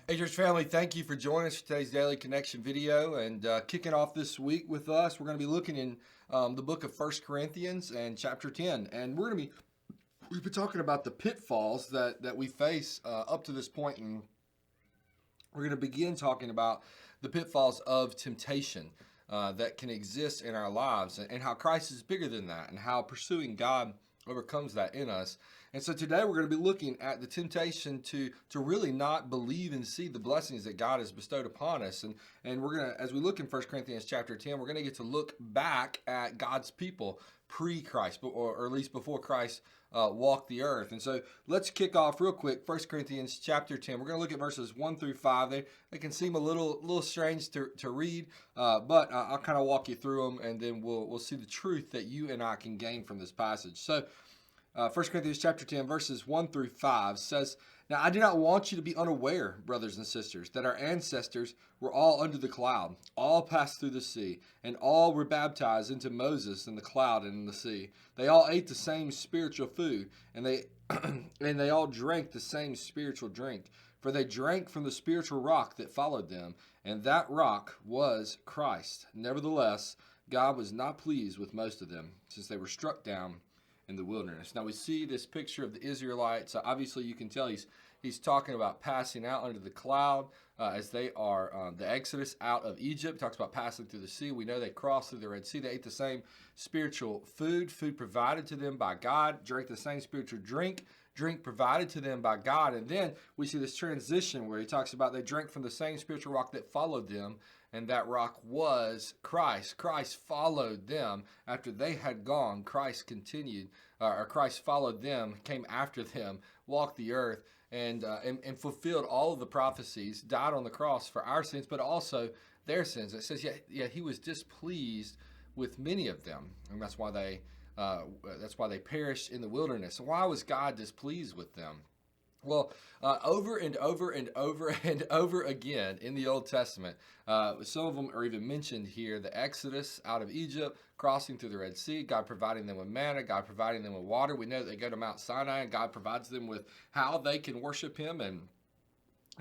Hey, church family, thank you for joining us for today's Daily Connection video. And kicking off this week with us, we're going to be looking in the book of 1 Corinthians and chapter 10. And we've been talking about the pitfalls that we face up to this point. And we're going to begin talking about the pitfalls of temptation that can exist in our lives and how Christ is bigger than that and how pursuing God overcomes that in us. And so today we're going to be looking at the temptation to really not believe and see the blessings that God has bestowed upon us. And we're going to, as we look in 1 Corinthians chapter 10, we're going to get to look back at God's people pre-Christ, or at least before Christ walked the earth. And so let's kick off real quick, 1 Corinthians chapter 10. We're going to look at verses 1 through 5. They can seem a little strange to read, but I'll kind of walk you through them, and then we'll see the truth that you and I can gain from this passage. So 1 Corinthians chapter 10, verses 1 through 5 says, "Now I do not want you to be unaware, brothers and sisters, that our ancestors were all under the cloud, all passed through the sea, and all were baptized into Moses in the cloud and in the sea. They all ate the same spiritual food, and they and they all drank the same spiritual drink. For they drank from the spiritual rock that followed them, and that rock was Christ. Nevertheless, God was not pleased with most of them, since they were struck down in the wilderness." Now we see this picture of the Israelites. Obviously, you can tell he's talking about passing out under the cloud as they are the Exodus out of Egypt. Talks about passing through the sea. We know they crossed through the Red Sea. They ate the same spiritual food provided to them by God, drank the same spiritual drink provided to them by God. And then we see this transition where he talks about they drank from the same spiritual rock that followed them, and that rock was Christ. Christ followed them after they had gone. Christ continued, or Christ followed them, came after them, walked the earth, and fulfilled all of the prophecies, died on the cross for our sins, but also their sins. It says, yeah, he was displeased with many of them, and that's why they perished in the wilderness. Why was God displeased with them? Well, over and over and over and over again in the Old Testament, some of them are even mentioned here: the Exodus out of Egypt, crossing through the Red Sea, God providing them with manna, God providing them with water. We know that they go to Mount Sinai, and God provides them with how they can worship Him and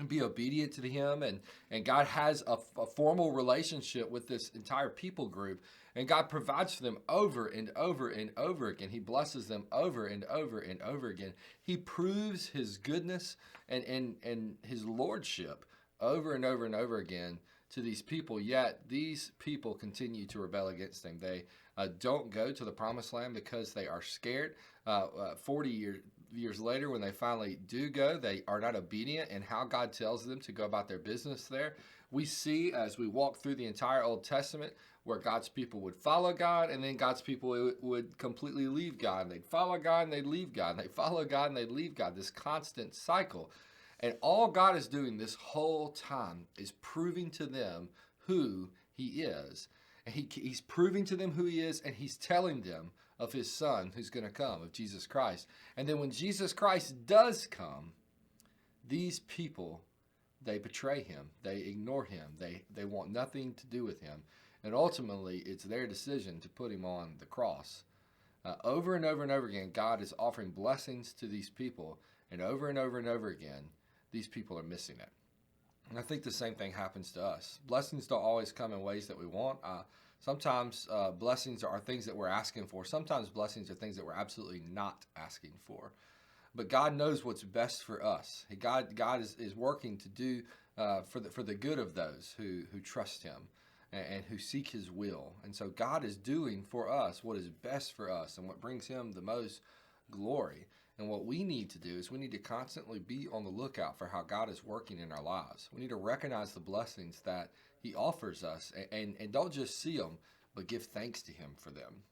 be obedient to Him. And God has a formal relationship with this entire people group. And God provides for them over and over and over again. He blesses them over and over and over again. He proves His goodness and His lordship over and over and over again to these people. Yet these people continue to rebel against Him. They don't go to the promised land because they are scared. 40 years later, when they finally do go, they are not obedient in how God tells them to go about their business there. We see as we walk through the entire Old Testament where God's people would follow God, and then God's people would completely leave God. They'd follow God and they'd leave God. And they'd follow God and they'd leave God. This constant cycle. And all God is doing this whole time is proving to them who He is. And He's proving to them who He is, and He's telling them of His Son who's going to come, of Jesus Christ. And then when Jesus Christ does come, these people, they betray Him. They ignore Him. They want nothing to do with Him. And ultimately, it's their decision to put Him on the cross. Over and over and over again, God is offering blessings to these people. And over and over again, these people are missing it. And I think the same thing happens to us. Blessings don't always come in ways that we want. Sometimes blessings are things that we're asking for. Sometimes blessings are things that we're absolutely not asking for. But God knows what's best for us. God is working to do for the good of those who trust Him and who seek His will. And so God is doing for us what is best for us and what brings Him the most glory. And what we need to do is we need to constantly be on the lookout for how God is working in our lives. We need to recognize the blessings that He offers us and don't just see them, but give thanks to Him for them.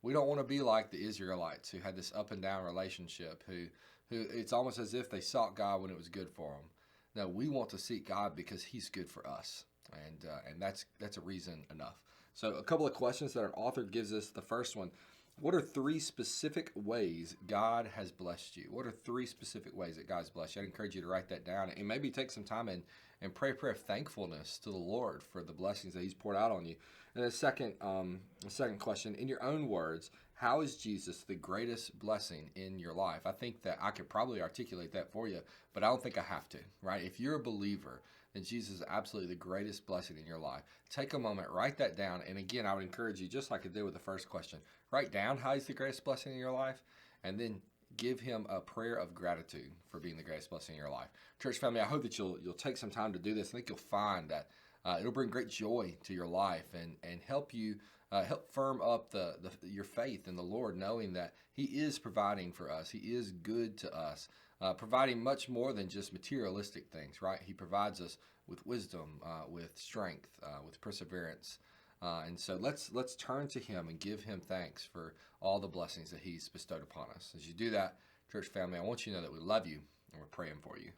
We don't want to be like the Israelites who had this up and down relationship, who it's almost as if they sought God when it was good for them. No, we want to seek God because He's good for us. And that's a reason enough. So a couple of questions that our author gives us. The first one: what are 3 specific ways God has blessed you? What are 3 specific ways that God's blessed you? I'd encourage you to write that down and maybe take some time and pray a prayer of thankfulness to the Lord for the blessings that He's poured out on you. And the second question: in your own words, how is Jesus the greatest blessing in your life? I think that I could probably articulate that for you, but I don't think I have to, right? If you're a believer, then Jesus is absolutely the greatest blessing in your life. Take a moment, write that down. And again, I would encourage you, just like I did with the first question, write down how he's the greatest blessing in your life, and then give him a prayer of gratitude for being the greatest blessing in your life. Church family, I hope that you'll take some time to do this. I think you'll find that it'll bring great joy to your life and help you help firm up your faith in the Lord, knowing that he is providing for us. He is good to us, providing much more than just materialistic things, right? He provides us with wisdom, with strength, with perseverance. And so let's turn to him and give him thanks for all the blessings that he's bestowed upon us. As you do that, church family, I want you to know that we love you and we're praying for you.